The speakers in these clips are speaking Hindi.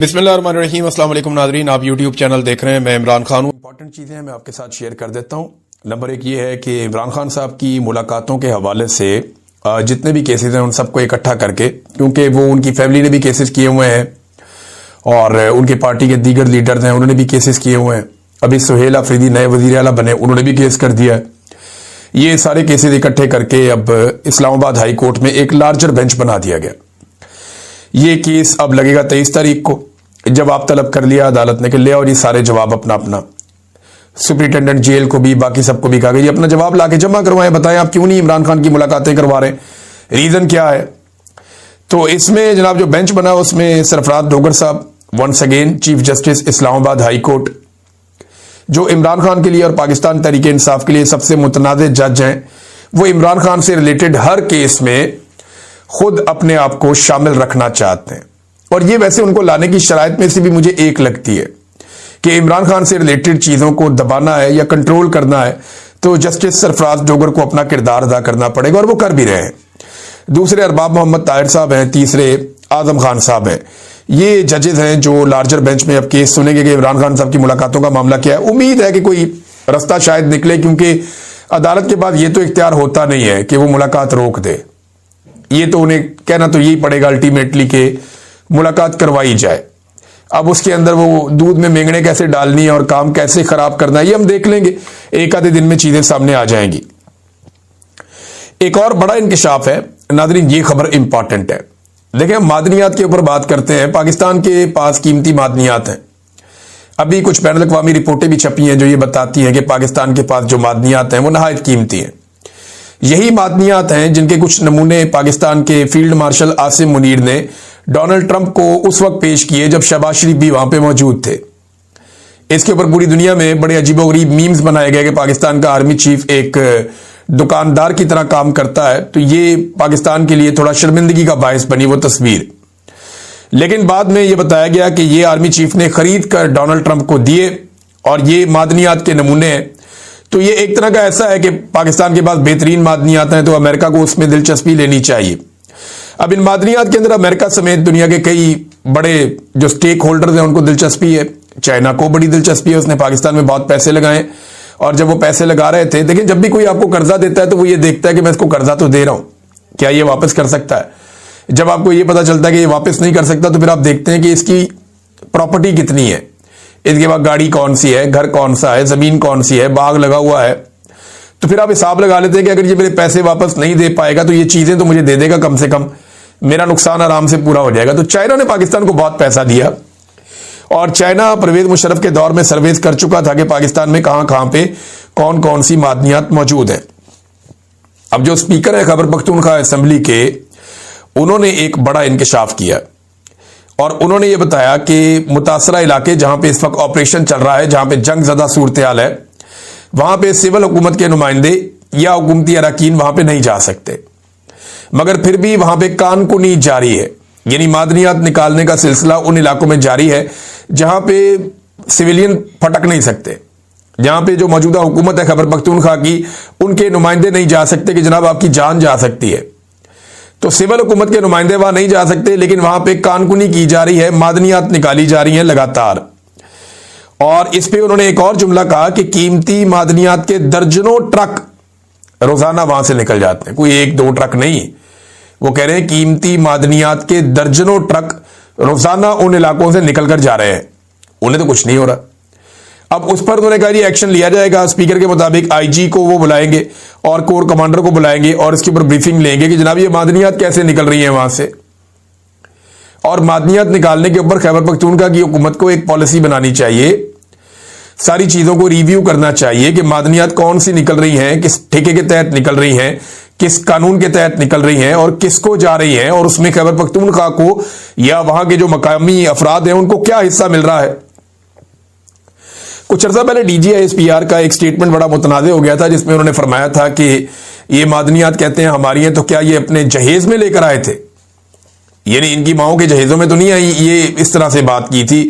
बिस्मिल्लाहिर्रहमानिर्रहीम। अस्सलाम वालेकुम नाज़रीन, आप यूट्यूब चैनल देख रहे हैं। मैं इमरान खान हूँ। इंपॉर्टेंट चीज़ें हैं, मैं आपके साथ शेयर कर देता हूँ। नंबर एक ये है कि इमरान खान साहब की मुलाकातों के हवाले से जितने भी केसेस हैं उन सबको इकट्ठा करके, क्योंकि वो उनकी फैमिली ने भी केसेस किए हुए हैं और उनकी पार्टी के दीगर लीडर्स हैं उन्होंने भी केसेस किए हुए हैं। अभी सुहेल अफरीदी नए वज़ीर आला बने, उन्होंने भी केस कर दिया है। ये सारे केसेस इकट्ठे करके अब इस्लामाबाद हाई कोर्ट में एक लार्जर बेंच बना दिया गया। ये केस अब लगेगा 23 तारीख को। जवाब तलब कर लिया अदालत ने कि ले और ये सारे जवाब अपना अपना सुप्रिंटेंडेंट जेल को भी बाकी सबको भी कहा कि अपना जवाब लाके जमा करवाएं, बताएं आप क्यों नहीं इमरान खान की मुलाकातें करवा रहे हैं, रीजन क्या है। तो इसमें जनाब जो बेंच बना उसमें Sarfaraz Dogar sahab, once again chief justice Islamabad high court, जो इमरान खान के लिए और पाकिस्तान तहरीक इंसाफ के लिए सबसे मुतनाज़ जज हैं, वो इमरान खान से रिलेटेड हर केस में खुद अपने आप को शामिल रखना चाहते हैं। और ये वैसे उनको लाने की शराइत में से भी मुझे एक लगती है कि इमरान खान से रिलेटेड चीज़ों को दबाना है या कंट्रोल करना है तो जस्टिस सरफराज डोगर को अपना किरदार अदा करना पड़ेगा, और वो कर भी रहे हैं। दूसरे अरबाब मोहम्मद ताहिर साहब हैं, तीसरे आजम खान साहब हैं। ये जजेस हैं जो लार्जर बेंच में अब केस सुनेंगे कि इमरान खान साहब की मुलाकातों का मामला क्या है। उम्मीद है कि कोई रास्ता शायद निकले, क्योंकि अदालत के बाद ये तो इख्तियार होता नहीं है कि वो मुलाकात रोक दे। ये तो उन्हें कहना तो यही पड़ेगा अल्टीमेटली कि मुलाकात करवाई जाए। अब उसके अंदर वो दूध में मेंगने कैसे डालनी है और काम कैसे खराब करना है ये हम देख लेंगे, एक आधे दिन में चीजें सामने आ जाएंगी। एक और बड़ा इंकशाफ है नाज़रीन, ये खबर इंपॉर्टेंट है। देखें, हम मादनियात के ऊपर बात करते हैं। पाकिस्तान के पास कीमती मादनियात हैं। अभी कुछ बैनुल अक़वामी रिपोर्टें भी छपी हैं जो ये बताती हैं कि पाकिस्तान के पास जो मादनियात हैं वो नहायत कीमती हैं। यही मादनियात हैं जिनके कुछ नमूने पाकिस्तान के फील्ड मार्शल आसिम मुनीर ने डोनाल्ड ट्रंप को उस वक्त पेश किए जब शहबाज शरीफ भी वहां पे मौजूद थे। इसके ऊपर पूरी दुनिया में बड़े अजीबोगरीब मीम्स बनाए गए कि पाकिस्तान का आर्मी चीफ एक दुकानदार की तरह काम करता है। तो ये पाकिस्तान के लिए थोड़ा शर्मिंदगी का बायस बनी वो तस्वीर। लेकिन बाद में ये बताया गया कि ये आर्मी चीफ ने खरीद कर डोनाल्ड ट्रंप को दिए और ये मादनियात के नमूने हैं। तो ये एक तरह का ऐसा है कि पाकिस्तान के पास बेहतरीन मादनियात हैं तो अमेरिका को उसमें दिलचस्पी लेनी चाहिए। अब इन मादनियात के अंदर अमेरिका समेत दुनिया के कई बड़े जो स्टेक होल्डर्स हैं उनको दिलचस्पी है। चाइना को बड़ी दिलचस्पी है, उसने पाकिस्तान में बहुत पैसे लगाए। और जब वो पैसे लगा रहे थे, देखिए जब भी कोई आपको कर्जा देता है तो वो ये देखता है कि मैं इसको कर्जा तो दे रहा हूं, क्या ये वापस कर सकता है। जब आपको ये पता चलता है कि ये वापस नहीं कर सकता तो फिर आप देखते हैं कि इसकी प्रॉपर्टी कितनी है, इसके बाद गाड़ी कौन सी है, घर कौन सा है, जमीन कौन सी है, बाग लगा हुआ है। तो फिर आप हिसाब लगा लेते हैं कि अगर ये मेरे पैसे वापस नहीं दे पाएगा तो ये चीजें तो मुझे दे देगा, कम से कम मेरा नुकसान आराम से पूरा हो जाएगा। तो चाइना ने पाकिस्तान को बहुत पैसा दिया और चाइना परवेज मुशर्रफ के दौर में सर्वेस कर चुका था कि पाकिस्तान में कहां कहां पे कौन कौन सी मादनियात मौजूद है। अब जो स्पीकर है खैबर पख्तूनख्वा असेंबली के, उन्होंने एक बड़ा इंकशाफ किया और उन्होंने ये बताया कि मुतासरा इलाके जहां पे इस वक्त ऑपरेशन चल रहा है, जहां पे जंग ज़दा सूरत हाल है, वहां पे सिविल हुकूमत के नुमाइंदे या हुकूमती अरकान वहां पे नहीं जा सकते, मगर फिर भी वहां पे कानकुनी जारी है। यानी मादनियात निकालने का सिलसिला उन इलाकों में जारी है जहां पे सिविलियन फटक नहीं सकते, जहां पे जो मौजूदा हुकूमत है खैबर पख्तूनख्वा की, उनके नुमाइंदे नहीं जा सकते कि जनाब आपकी जान जा सकती है। तो सिविल हुकूमत के नुमाइंदे वहां नहीं जा सकते, लेकिन वहां पे कानकुनी की जा रही है, मादनियात निकाली जा रही हैं लगातार। और इस पे उन्होंने एक और जुमला कहा कि कीमती मादनियात के दर्जनों ट्रक रोजाना वहां से निकल जाते हैं, कोई एक दो ट्रक नहीं। वो कह रहे हैं कीमती मादनियात के दर्जनों ट्रक रोजाना उन इलाकों से निकलकर जा रहे हैं, उन्हें तो कुछ नहीं हो रहा। अब उस पर उन्होंने कहा ये एक्शन लिया जाएगा। स्पीकर के मुताबिक आईजी को वो बुलाएंगे और कोर कमांडर को बुलाएंगे और इसके ऊपर ब्रीफिंग लेंगे कि जनाब ये मादनियात कैसे निकल रही हैं वहां से। और मादनियात निकालने के ऊपर खैबर पख्तूनख्वा की हुकूमत को एक पॉलिसी बनानी चाहिए, सारी चीजों को रिव्यू करना चाहिए कि मादनियात कौन सी निकल रही हैं, किस ठेके के तहत निकल रही हैं, किस कानून के तहत निकल रही हैं और किसको जा रही हैं, और उसमें खैबर पख्तूनख्वा को या वहां के जो मकामी अफराद हैं उनको क्या हिस्सा मिल रहा है। कुछ अर्सा पहले DGISPR का एक स्टेटमेंट बड़ा मुतनाज़ हो गया था जिसमें उन्होंने फरमाया था कि ये मादनियात कहते हैं हमारी हैं, तो क्या ये अपने जहेज में लेकर आए थे, यानी इनकी माओं के जहेजों में तो नहीं आई। ये इस तरह से बात की थी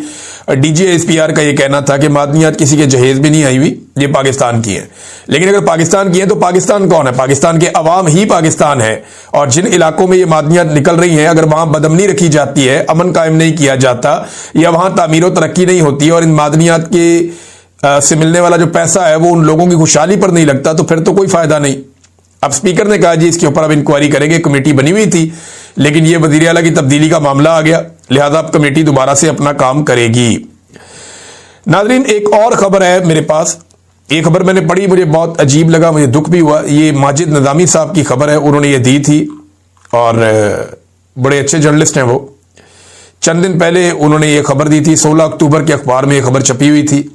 DGSPR का ये कहना था कि मादनियात किसी के जहेज भी नहीं आई हुई, ये पाकिस्तान की है। लेकिन अगर पाकिस्तान की है तो पाकिस्तान कौन है? पाकिस्तान के अवाम ही पाकिस्तान है। और जिन इलाकों में ये मादनियात निकल रही हैं, अगर वहां बदअमनी रखी जाती है, अमन कायम नहीं किया जाता, या वहां तामीर और तरक्की नहीं होती है, और इन मादनियात के से मिलने वाला जो पैसा है वो उन लोगों की खुशहाली पर नहीं लगता, तो फिर तो कोई फायदा नहीं। अब स्पीकर ने कहा जी इसके ऊपर अब इंक्वायरी करेंगे। कमेटी बनी हुई थी, लेकिन ये वजीर आला की तब्दीली का मामला आ गया, लिहाजा अब कमेटी दोबारा से अपना काम करेगी। नाज़रीन, एक और खबर है मेरे पास। ये खबर मैंने पढ़ी, मुझे बहुत अजीब लगा, मुझे दुख भी हुआ। ये माजिद निज़ामी साहब की खबर है, उन्होंने ये दी थी और बड़े अच्छे जर्नलिस्ट हैं वो। चंद दिन पहले उन्होंने ये खबर दी थी, 16 अक्टूबर के अखबार में ये खबर छपी हुई थी।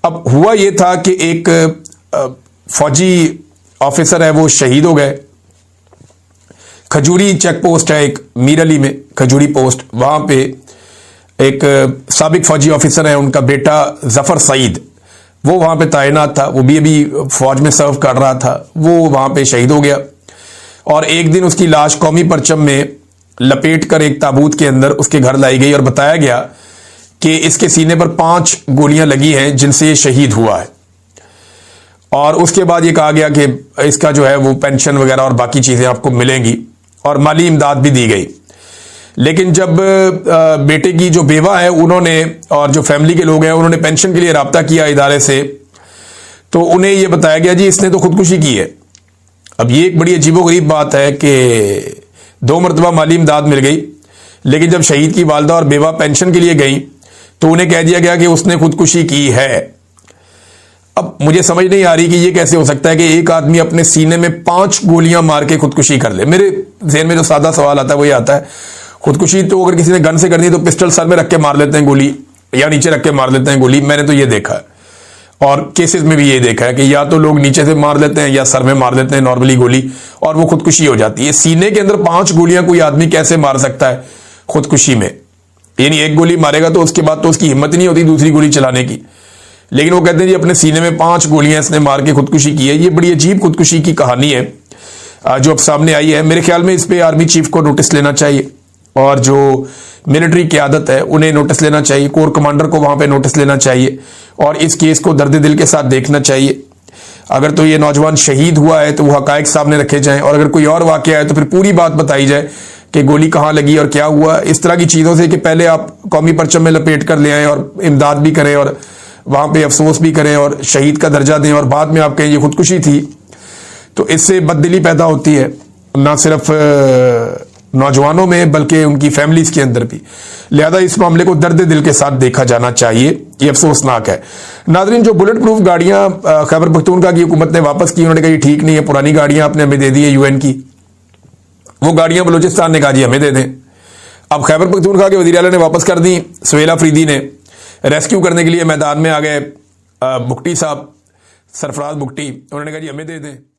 अब हुआ ये था कि एक फौजी ऑफिसर है वो शहीद हो गए। खजूरी चेक पोस्ट है एक मीर अली में, खजूरी पोस्ट, वहां पे एक साबिक फौजी ऑफिसर है, उनका बेटा जफर सईद, वो वहां पे तैनात था, वो भी अभी फौज में सर्व कर रहा था, वो वहां पे शहीद हो गया। और एक दिन उसकी लाश कौमी परचम में लपेट कर एक ताबूत के अंदर उसके घर लाई गई और बताया गया कि इसके सीने पर 5 गोलियां लगी हैं जिनसे ये शहीद हुआ है। और उसके बाद ये कहा गया कि इसका जो है वो पेंशन वगैरह और बाकी चीजें आपको मिलेंगी, और माली इमदाद भी दी गई। लेकिन जब बेटे की जो बेवा है उन्होंने और जो फैमिली के लोग हैं उन्होंने पेंशन के लिए राब्ता किया इदारे से, तो उन्हें यह बताया गया जी इसने तो खुदकुशी की है। अब ये एक बड़ी अजीबोगरीब बात है कि 2 मरतबा माली इमदाद मिल गई, लेकिन जब शहीद की वालदा और बेवा पेंशन के लिए गई तो उन्हें कह दिया गया कि उसने खुदकुशी की है। अब मुझे समझ नहीं आ रही कि ये कैसे हो सकता है कि एक आदमी अपने सीने में 5 गोलियां मार के खुदकुशी कर ले। मेरे ज़हन में जो सादा सवाल आता है वो ये आता है, खुदकुशी तो अगर किसी ने गन से करनी है तो पिस्टल सर में रख के मार लेते हैं गोली, या नीचे रख के मार लेते हैं गोली। मैंने तो ये देखा है, और केसेस में भी ये देखा है कि या तो लोग नीचे से मार लेते हैं या सर में मार लेते हैं नॉर्मली गोली, और वो खुदकुशी हो जाती है। सीने के अंदर 5 गोलियां कोई आदमी कैसे मार सकता है खुदकुशी में? यानी एक गोली मारेगा तो उसके बाद तो उसकी हिम्मत नहीं होती दूसरी गोली चलाने की, लेकिन वो कहते हैं जी अपने सीने में 5 गोलियां इसने मार के खुदकुशी की है। ये बड़ी अजीब खुदकुशी की कहानी है जो अब सामने आई है। मेरे ख्याल में इस पे आर्मी चीफ को नोटिस लेना चाहिए, और जो मिलिट्री क़यादत है उन्हें नोटिस लेना चाहिए, कोर कमांडर को वहां पे नोटिस लेना चाहिए, और इस केस को दर्द दिल के साथ देखना चाहिए। अगर तो ये नौजवान शहीद हुआ है तो वो हकायक सामने रखे जाएं, और अगर कोई और वाकया है तो फिर पूरी बात बताई जाए कि गोली कहाँ लगी और क्या हुआ। इस तरह की चीज़ों से कि पहले आप कौमी परचम में लपेट कर ले आएँ और इमदाद भी करें और वहां पे अफसोस भी करें और शहीद का दर्जा दें, और बाद में आप कहें ये खुदकुशी थी, तो इससे बददिली पैदा होती है, ना सिर्फ नौजवानों में बल्कि उनकी फैमिलीज के अंदर भी। लिहाजा इस मामले को दर्द दिल के साथ देखा जाना चाहिए, ये अफसोसनाक है। नाज़रीन, जो बुलेट प्रूफ गाड़ियां खैबर पख्तूनख्वा की हुकूमत ने वापस की, उन्होंने कहा ये ठीक नहीं है, पुरानी गाड़ियां आपने हमें दे दी है UN की, वो गाड़ियां बलूचिस्तान ने कहा जी हमें दे दें। अब खैबर पख्तूनख्वा के वज़ीर आला ने वापस कर दी, सुहेल अफरीदी ने रेस्क्यू करने के लिए मैदान में आ गए। बुगटी साहब, सरफराज बुगटी, उन्होंने कहा जी हमें दे दें।